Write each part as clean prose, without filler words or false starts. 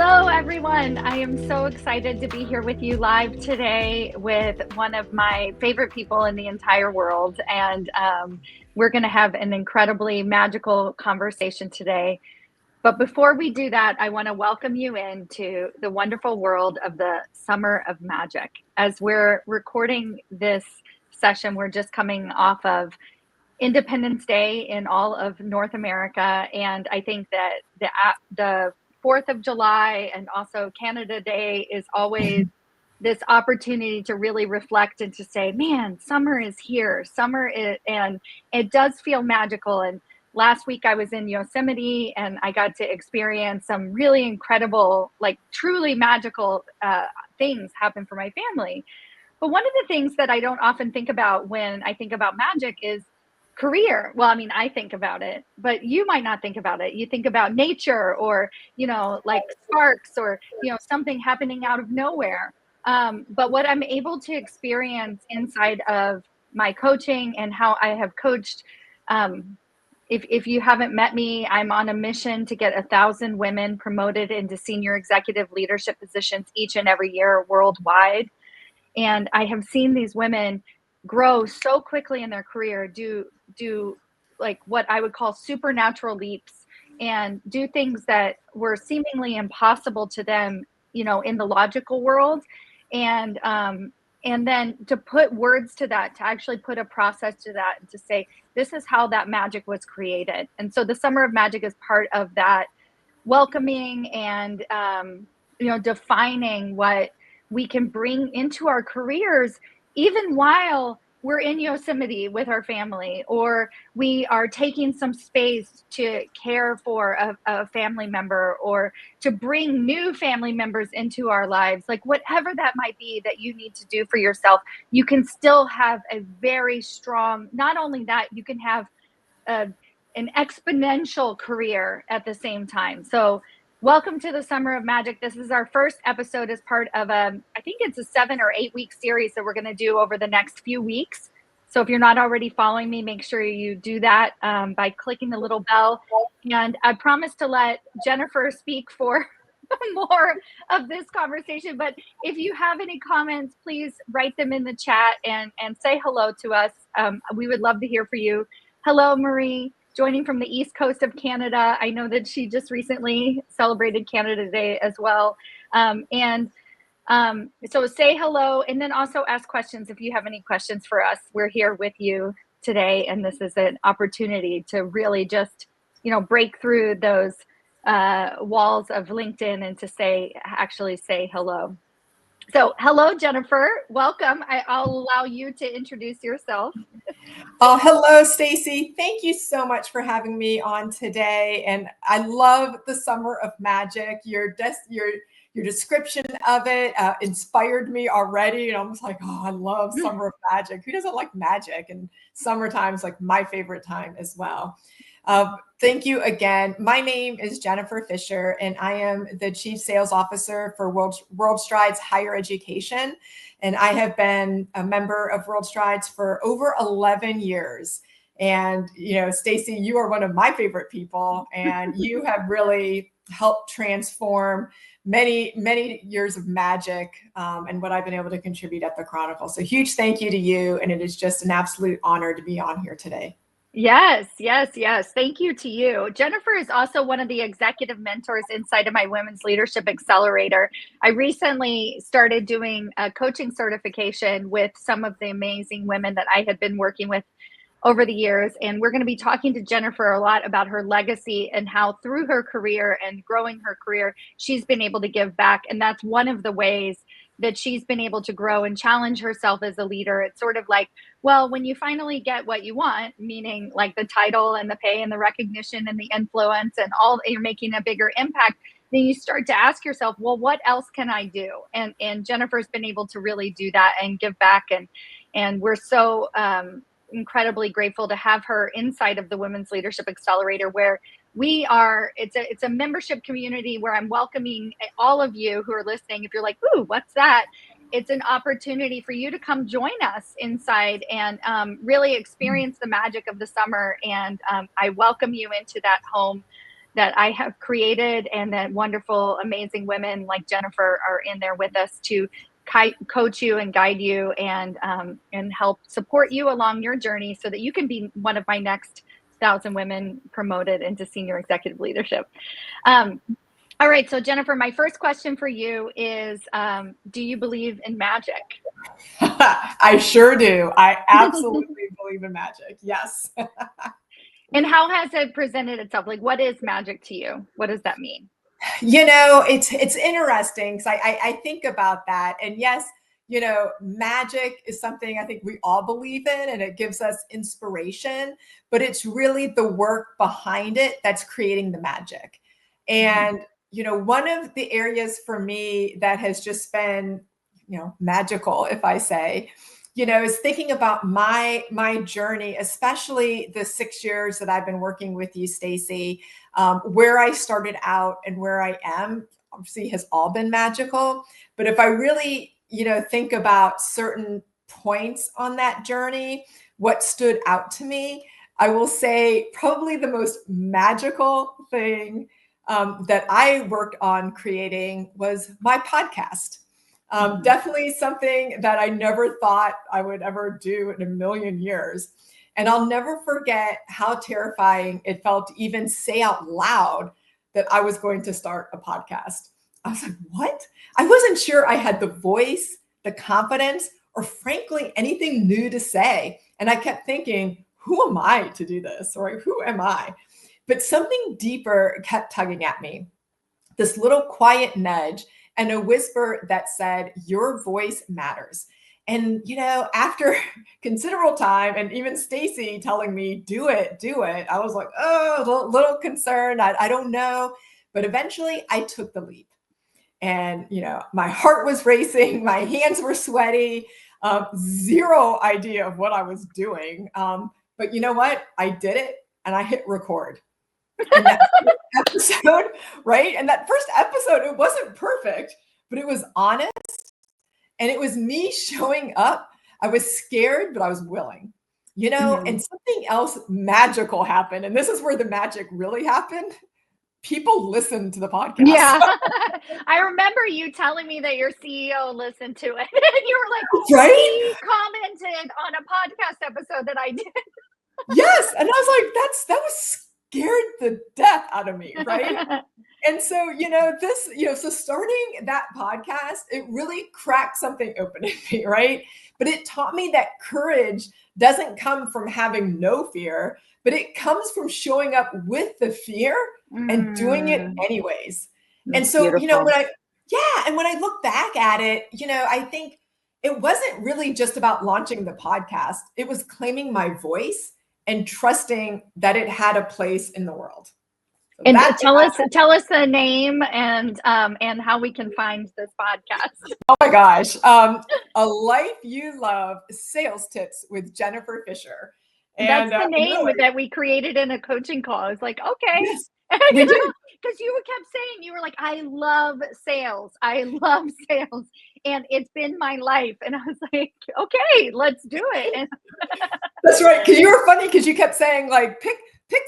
Hello, everyone. I am so excited to be here with you live today with one of my favorite people in the entire world. And we're going to have an incredibly magical conversation today. But before we do that, I want to welcome you into the wonderful world of the Summer of Magic. As we're recording this session, we're just coming off of Independence Day in all of North America. And I think that the 4th of July and also Canada Day is always this opportunity to really reflect and to say, man, summer is here. And it does feel magical. And last week I was in Yosemite and I got to experience some really incredible, like truly magical things happen for my family. But one of the things that I don't often think about when I think about magic is career. Well, I mean, I think about it, but you might not think about it. You think about nature or, like sparks or, something happening out of nowhere. But what I'm able to experience inside of my coaching and how I have coached, if you haven't met me, I'm on a mission to get 1,000 women promoted into senior executive leadership positions each and every year worldwide. And I have seen these women grow so quickly in their career, do like what I would call supernatural leaps and do things that were seemingly impossible to them, in the logical world. And then to put words to that, to actually put a process to that and to say, this is how that magic was created. And so the Summer of Magic is part of that welcoming and, defining what we can bring into our careers, even while we're in Yosemite with our family, or we are taking some space to care for a family member, or to bring new family members into our lives, like whatever that might be that you need to do for yourself, you can still have a very strong, not only that, you can have an exponential career at the same time. So welcome to the Summer of Magic. This is our first episode as part of I think it's a 7 or 8 week series that we're going to do over the next few weeks. So if you're not already following me, make sure you do that by clicking the little bell. And I promise to let Jennifer speak for more of this conversation. But if you have any comments, please write them in the chat and say hello to us. We would love to hear from you. Hello, Marie, joining from the East Coast of Canada. I know that she just recently celebrated Canada Day as well. So say hello and then also ask questions if you have any questions for us. We're here with you today, and this is an opportunity to really just, break through those walls of LinkedIn and to actually say hello. So hello, Jennifer. Welcome. I'll allow you to introduce yourself. Oh, hello, Stacy. Thank you so much for having me on today. And I love the Summer of Magic. Your description of it inspired me already. And I was like, oh, I love Summer of Magic. Who doesn't like magic? And summertime is like my favorite time as well. Thank you again. My name is Jennifer Fisher, and I am the Chief Sales Officer for World Strides Higher Education. And I have been a member of World Strides for over 11 years. And, Stacy, you are one of my favorite people, and you have really helped transform many, many years of magic and what I've been able to contribute at the Chronicle. So huge thank you to you. And it is just an absolute honor to be on here today. Yes. Thank you to you. Jennifer is also one of the executive mentors inside of my Women's Leadership Accelerator. I recently started doing a coaching certification with some of the amazing women that I had been working with over the years. And we're going to be talking to Jennifer a lot about her legacy and how through her career and growing her career, she's been able to give back. And that's one of the ways that she's been able to grow and challenge herself as a leader. It's sort of like, well, when you finally get what you want, meaning like the title and the pay and the recognition and the influence and all, you're making a bigger impact, then you start to ask yourself, well, what else can I do? And Jennifer's been able to really do that and give back. And we're so incredibly grateful to have her inside of the Women's Leadership Accelerator, where it's a membership community where I'm welcoming all of you who are listening. If you're like, ooh, what's that? It's an opportunity for you to come join us inside and really experience the magic of the summer. And I welcome you into that home that I have created, and that wonderful, amazing women like Jennifer are in there with us to coach you and guide you and help support you along your journey so that you can be one of my next 1,000 women promoted into senior executive leadership. All right, so Jennifer, my first question for you is, do you believe in magic? I sure do. I absolutely believe in magic. Yes. And how has it presented itself? Like, what is magic to you? What does that mean? It's interesting because I think about that. And yes, magic is something I think we all believe in, and it gives us inspiration, but it's really the work behind it that's creating the magic. And, one of the areas for me that has just been, magical, if I say, is thinking about my journey, especially the 6 years that I've been working with you, Stacy. Where I started out and where I am, obviously, has all been magical. But if I really, think about certain points on that journey, what stood out to me, I will say probably the most magical thing that I worked on creating was my podcast. Definitely something that I never thought I would ever do in a million years. And I'll never forget how terrifying it felt to even say out loud that I was going to start a podcast. I was like, what? I wasn't sure I had the voice, the confidence, or frankly, anything new to say. And I kept thinking, who am I to do this? Or who am I? But something deeper kept tugging at me. This little quiet nudge and a whisper that said, your voice matters. And, after considerable time and even Stacy telling me, do it, I was like, oh, a little concerned. I don't know. But eventually I took the leap. And, my heart was racing. My hands were sweaty. Zero idea of what I was doing. But you know what? I did it and I hit record. And that episode, right? And that first episode, it wasn't perfect, but it was honest. And it was me showing up. I was scared, but I was willing, and something else magical happened. And this is where the magic really happened. People listened to the podcast. Yeah. I remember you telling me that your CEO listened to it. And you were like, right? He commented on a podcast episode that I did. Yes. And I was like, that was scared the death out of me, right? And so, so starting that podcast, it really cracked something open in me, right? But it taught me that courage doesn't come from having no fear, but it comes from showing up with the fear and doing it anyways. And so, beautiful. when I look back at it, I think it wasn't really just about launching the podcast. It was claiming my voice and trusting that it had a place in the world. So and tell us the name and how we can find this podcast. Oh my gosh. A Life You Love Sales Tips with Jennifer Fisher. And that's the name that we created in a coaching call. I was like, okay. Yes, we did. Because you kept saying, you were like, I love sales. And it's been my life. And I was like, okay, let's do it. And that's right. Because you were funny because you kept saying, like, pick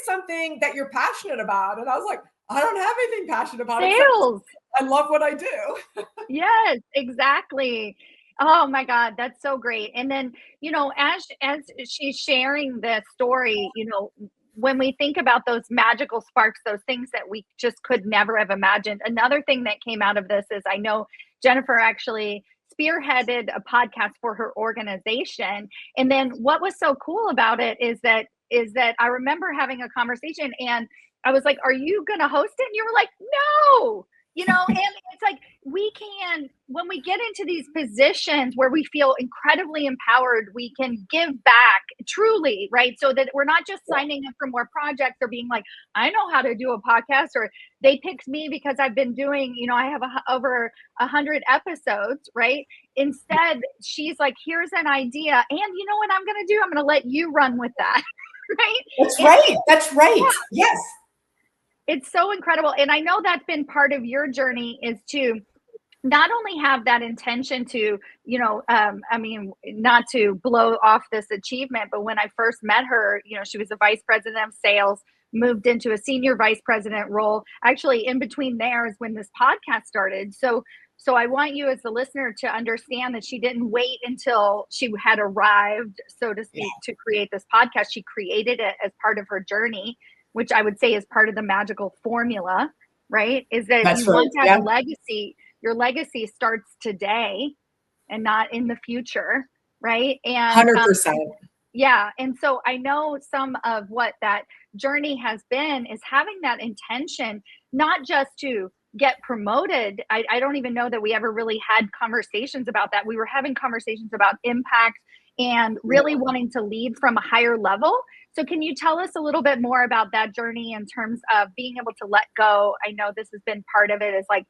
something that you're passionate about. And I was like, I don't have anything passionate about sales. I love what I do. Yes, exactly. Oh my God, that's so great. And then, as she's sharing this story, when we think about those magical sparks, those things that we just could never have imagined. Another thing that came out of this is I know Jennifer actually spearheaded a podcast for her organization. And then what was so cool about it is that I remember having a conversation and I was like, are you going to host it? And you were like, no, and it's like, when we get into these positions where we feel incredibly empowered, we can give back truly, right? So that we're not just signing up for more projects or being like, I know how to do a podcast, or they picked me because I've been doing, I have over 100 episodes, right? Instead, she's like, here's an idea. And you know what I'm going to do? I'm going to let you run with that. Right? That's right. Yeah. Yes. It's so incredible. And I know that's been part of your journey, is to not only have that intention to, not to blow off this achievement, but when I first met her, she was the vice president of sales moved into a senior vice president role. Actually, in between there is when this podcast started. So I want you as the listener to understand that she didn't wait until she had arrived, so to speak, to create this podcast. She created it as part of her journey, which I would say is part of the magical formula, right? Is that That's you right. want to have a legacy. Your legacy starts today and not in the future, right? And 100%. yeah. And so I know some of what that journey has been is having that intention, not just to get promoted. I don't even know that we ever really had conversations about that. We were having conversations about impact and really wanting to lead from a higher level. So can you tell us a little bit more about that journey in terms of being able to let go? I know this has been part of it, is like,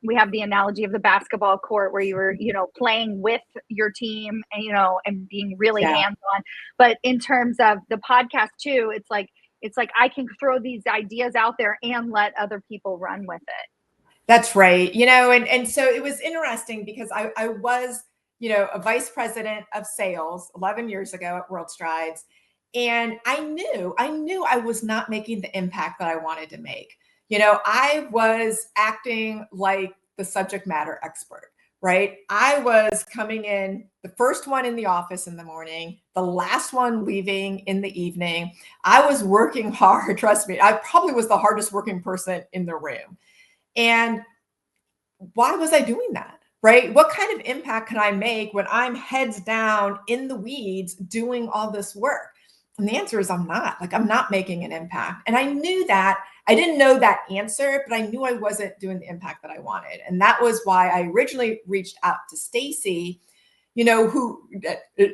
we have the analogy of the basketball court where you were, playing with your team and, and being really hands-on. But in terms of the podcast too, it's like I can throw these ideas out there and let other people run with it. That's right. And so it was interesting because I was, a vice president of sales 11 years ago at World Strides. And I knew I was not making the impact that I wanted to make. I was acting like the subject matter expert, right? I was coming in the first one in the office in the morning, the last one leaving in the evening. I was working hard. Trust me, I probably was the hardest working person in the room. And why was I doing that? Right? What kind of impact can I make when I'm heads down in the weeds doing all this work? And the answer is I'm not making an impact. And I knew that. I didn't know that answer, but I knew I wasn't doing the impact that I wanted. And that was why I originally reached out to Stacy, who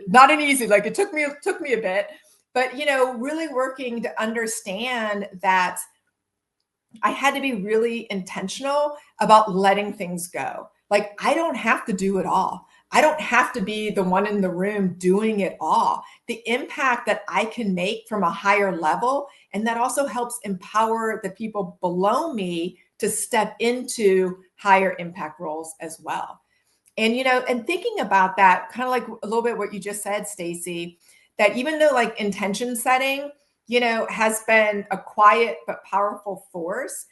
not an easy, like it took me a bit, but really working to understand that I had to be really intentional about letting things go. Like, I don't have to do it all. I don't have to be the one in the room doing it all. The impact that I can make from a higher level, and that also helps empower the people below me to step into higher impact roles as well. And, and thinking about that, kind of like a little bit what you just said, Stacy, that even though like intention setting, has been a quiet but powerful force,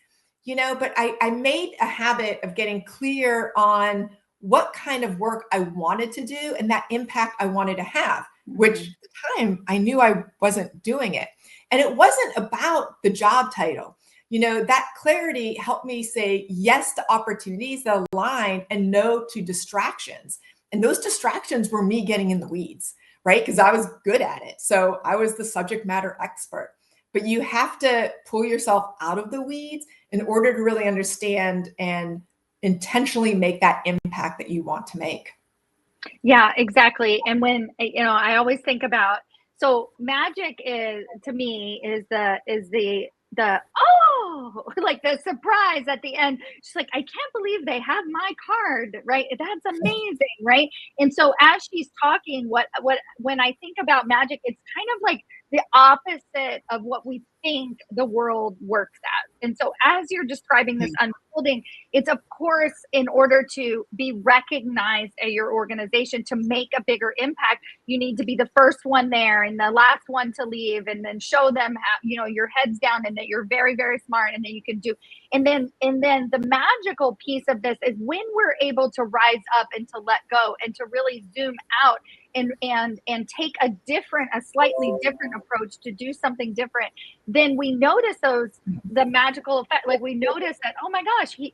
but I made a habit of getting clear on what kind of work I wanted to do and that impact I wanted to have, which at the time I knew I wasn't doing it. And it wasn't about the job title. That clarity helped me say yes to opportunities that align and no to distractions. And those distractions were me getting in the weeds, right? Because I was good at it. So I was the subject matter expert. But you have to pull yourself out of the weeds in order to really understand and intentionally make that impact that you want to make. Yeah, exactly. And when, I always think about, so magic is, to me, is like the surprise at the end. She's like, I can't believe they have my card, right? That's amazing, right? And so as she's talking, when I think about magic, it's kind of like the opposite of what we think the world works at. And so as you're describing this unfolding, it's of course, in order to be recognized at your organization, to make a bigger impact, you need to be the first one there and the last one to leave, and then show them how, your head's down and that you're very, very smart and that you can do. And then the magical piece of this is when we're able to rise up and to let go and to really zoom out and take a slightly different approach to do something different, then we notice the magical effect. Like we notice that, oh my gosh, he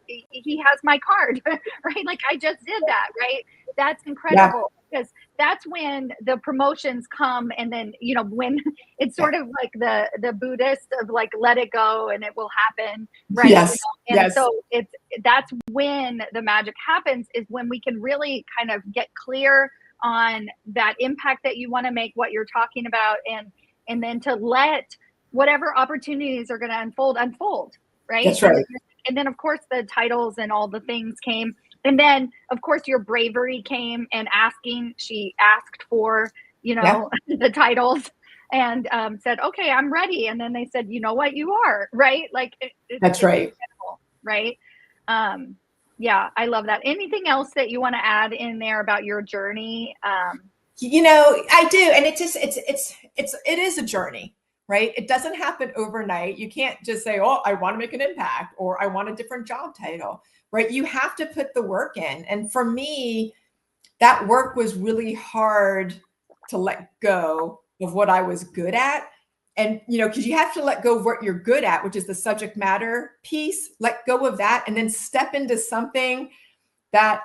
has my card, right? Like I just did that, right? That's incredible. Because that's when the promotions come. And then, when it's sort of like the Buddhist of like, let it go and it will happen, right? Yes. And so that's when the magic happens, is when we can really kind of get clear on that impact that you want to make, what you're talking about, and then to let whatever opportunities are going to unfold, right? That's right. And then of course the titles and all the things came, and then of course your bravery came, and she asked for the titles, and said, okay, I'm ready. And then they said, you know what, you are, right? Like that's right. Right. Yeah, I love that. Anything else that you want to add in there about your journey? I do. And it is a journey, right? It doesn't happen overnight. You can't just say, oh, I want to make an impact or I want a different job title, right? You have to put the work in. And for me, that work was really hard to let go of what I was good at. And, because you have to let go of what you're good at, which is the subject matter piece, let go of that, and then step into something that,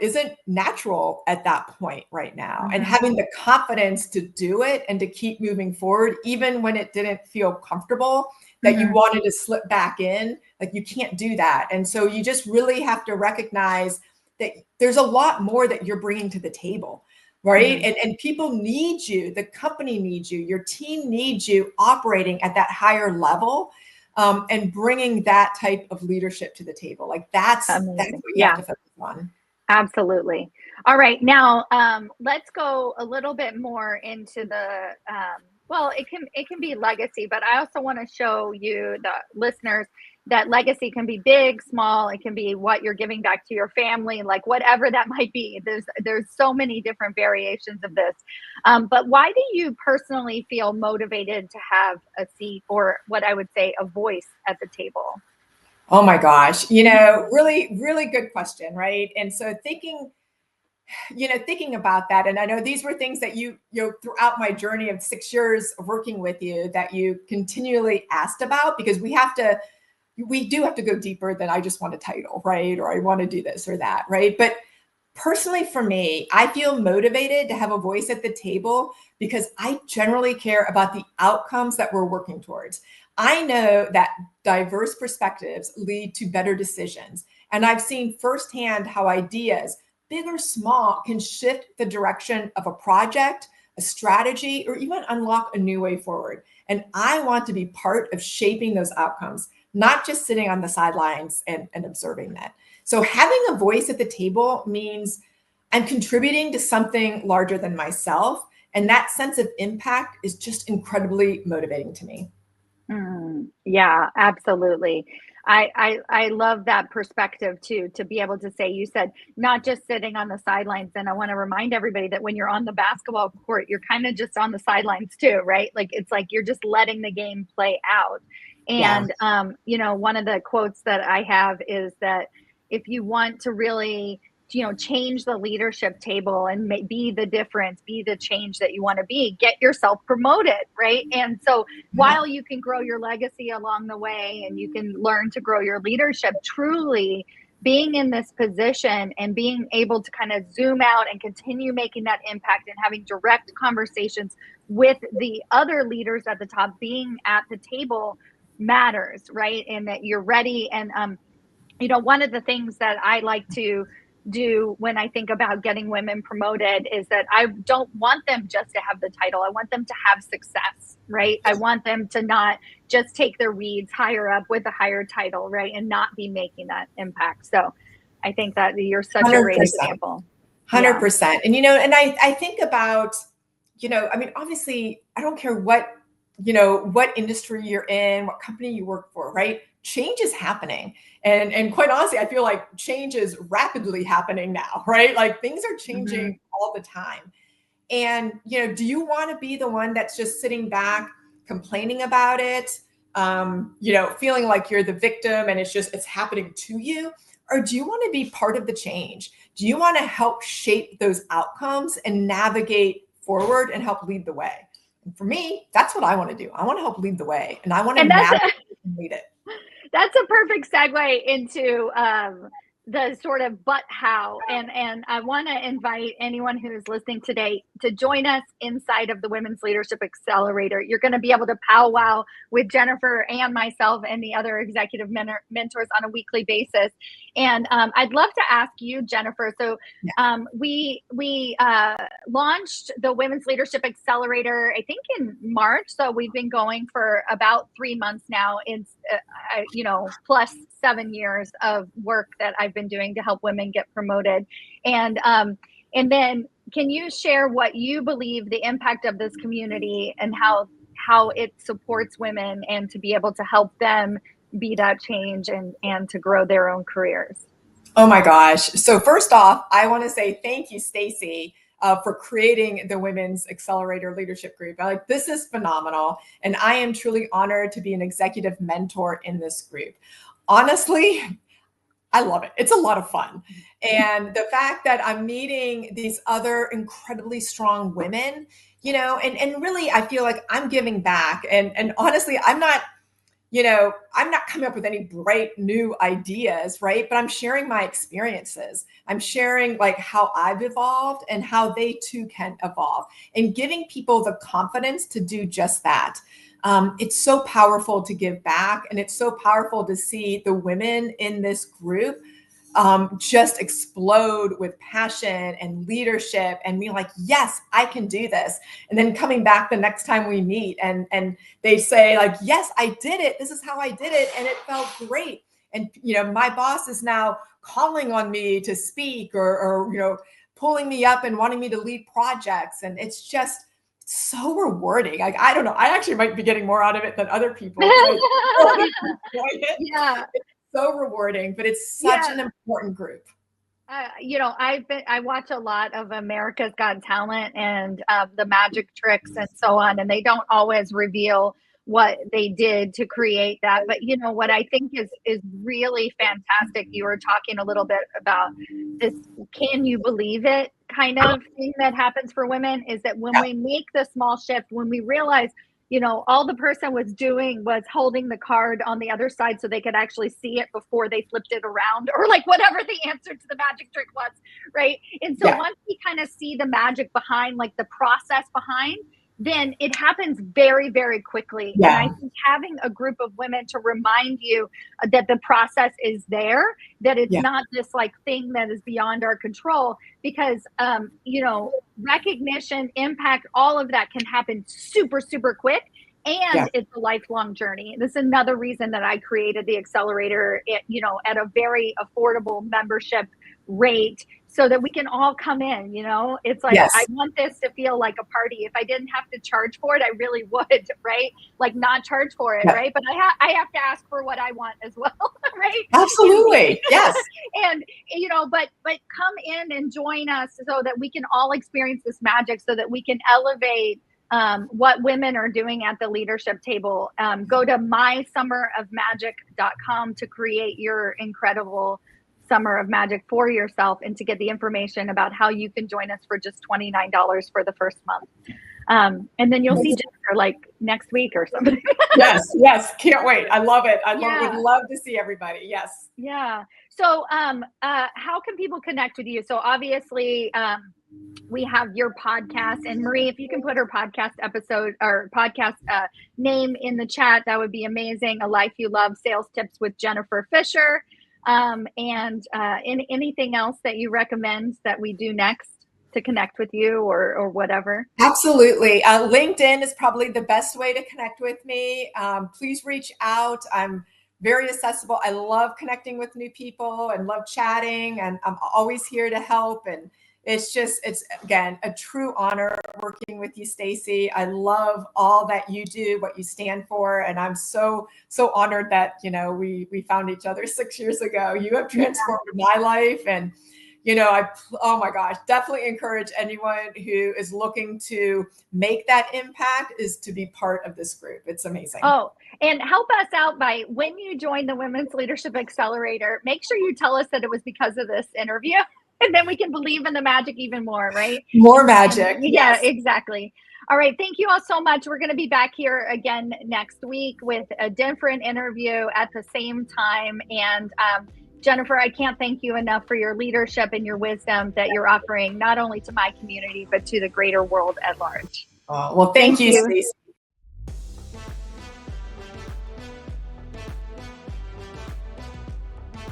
isn't natural at that point right now. And having the confidence to do it and to keep moving forward, even when it didn't feel comfortable, that you wanted to slip back in, like you can't do that. And so you just really have to recognize that there's a lot more that you're bringing to the table, right? And people need you, the company needs you, your team needs you operating at that higher level, and bringing that type of leadership to the table. Like that's what you have to focus on. Absolutely. All right. Now, let's go a little bit more into the, well, it can be legacy, but I also want to show you, the listeners, that legacy can be big, small. It can be what you're giving back to your family, like whatever that might be. There's so many different variations of this. But why do you personally feel motivated to have a seat, or what I would say, a voice at the table? Oh my gosh, really, really good question, right? And so thinking about that, and I know these were things that throughout my journey of 6 years of working with you, that you continually asked about, because we do have to go deeper than I just want a title, right? Or I want to do this or that, right? But personally, for me, I feel motivated to have a voice at the table because I generally care about the outcomes that we're working towards. I know that diverse perspectives lead to better decisions. And I've seen firsthand how ideas, big or small, can shift the direction of a project, a strategy, or even unlock a new way forward. And I want to be part of shaping those outcomes, not just sitting on the sidelines and observing that. So having a voice at the table means I'm contributing to something larger than myself. And that sense of impact is just incredibly motivating to me. Yeah, absolutely. I love that perspective too, to be able to say, you said, not just sitting on the sidelines. And I want to remind everybody that when you're on the basketball court, you're kind of just on the sidelines too, right? Like it's like you're just letting the game play out. Yeah. And one of the quotes that I have is that if you want to really change the leadership table and be the difference, be the change that you want to be, get yourself promoted, right? And so while you can grow your legacy along the way and you can learn to grow your leadership, truly being in this position and being able to kind of zoom out and continue making that impact and having direct conversations with the other leaders at the top, being at the table matters, right? And that you're ready. And one of the things that I like to do when I think about getting women promoted is that I don't want them just to have the title. I want them to have success, right? I want them to not just take their weeds higher up with a higher title, right? And not be making that impact. So I think that you're such 100%. a great example. 100%. And, and I think about, obviously I don't care what industry you're in, what company you work for, right? Change is happening. And quite honestly, I feel like change is rapidly happening now, right? Like things are changing all the time. And, do you want to be the one that's just sitting back, complaining about it, feeling like you're the victim and it's happening to you? Or do you want to be part of the change? Do you want to help shape those outcomes and navigate forward and help lead the way? And for me, that's what I want to do. I want to help lead the way, and I want to navigate and lead it. That's a perfect segue into the sort of but how. And I want to invite anyone who's listening today to join us inside of the Women's Leadership Accelerator. You're going to be able to powwow with Jennifer and myself and the other executive mentors on a weekly basis. And I'd love to ask you, Jennifer. So we launched the Women's Leadership Accelerator, I think in March. So we've been going for about 3 months now. It's plus 7 years of work that I've been doing to help women get promoted. And then can you share what you believe the impact of this community and how it supports women, and to be able to help them be that change and to grow their own careers? Oh my gosh. So first off, I want to say thank you, Stacy, for creating the Women's Accelerator Leadership Group. This is phenomenal. And I am truly honored to be an executive mentor in this group. Honestly, I love it. It's a lot of fun. And the fact that I'm meeting these other incredibly strong women, and really I feel like I'm giving back. And honestly, I'm not coming up with any bright new ideas, right? But I'm sharing my experiences. I'm sharing like how I've evolved and how they too can evolve, and giving people the confidence to do just that. It's so powerful to give back, and it's so powerful to see the women in this group just explode with passion and leadership and be like, yes, I can do this. And then coming back the next time we meet and they say like, yes, I did it. This is how I did it. And it felt great. And, my boss is now calling on me to speak or pulling me up and wanting me to lead projects. And it's just so rewarding. Like, I don't know. I actually might be getting more out of it than other people. Yeah. It's so rewarding, but it's such an important group. I watch a lot of America's Got Talent and the magic tricks and so on, and they don't always reveal what they did to create that. But what I think is really fantastic. You were talking a little bit about this "can you believe it" kind of thing that happens for women, is that when we make the small shift, when we realize all the person was doing was holding the card on the other side so they could actually see it before they flipped it around, or like whatever the answer to the magic trick was, right? And so once we kind of see the magic behind, like the process behind, then it happens very, very quickly. And I think having a group of women to remind you that the process is there, that it's not this like thing that is beyond our control, because, recognition, impact, all of that can happen super, super quick. And it's a lifelong journey. This is another reason that I created the Accelerator, at a very affordable membership rate, so that we can all come in. It's like, I want this to feel like a party. If I didn't have to charge for it, I really would, right? Like not charge for it, right? But I have to ask for what I want as well, right? Absolutely. Yes. And but come in and join us so that we can all experience this magic, so that we can elevate what women are doing at the leadership table. Go to mysummerofmagic.com to create your incredible summer of magic for yourself, and to get the information about how you can join us for just $29 for the first month. And then you'll see Jennifer like next week or something. Yes. Can't wait. I love it. Would love to see everybody. Yes. Yeah. So how can people connect with you? So obviously, we have your podcast, and Marie, if you can put her podcast episode or podcast name in the chat, that would be amazing. A Life You Love, Sales Tips with Jennifer Fisher. And anything else that you recommend that we do next to connect with you or whatever? Absolutely. LinkedIn is probably the best way to connect with me. Please reach out. I'm very accessible. I love connecting with new people and love chatting, and I'm always here to help. And it's again, a true honor working with you, Stacy. I love all that you do, what you stand for. And I'm so honored that, we found each other 6 years ago. You have transformed my life. And, oh my gosh, definitely encourage anyone who is looking to make that impact is to be part of this group. It's amazing. Oh, and help us out by, when you join the Women's Leadership Accelerator, make sure you tell us that it was because of this interview. And then we can believe in the magic even more, right? More magic. Yeah, exactly. All right. Thank you all so much. We're going to be back here again next week with a different interview at the same time. And Jennifer, I can't thank you enough for your leadership and your wisdom that you're offering, not only to my community, but to the greater world at large. Well, thank you, Stacy.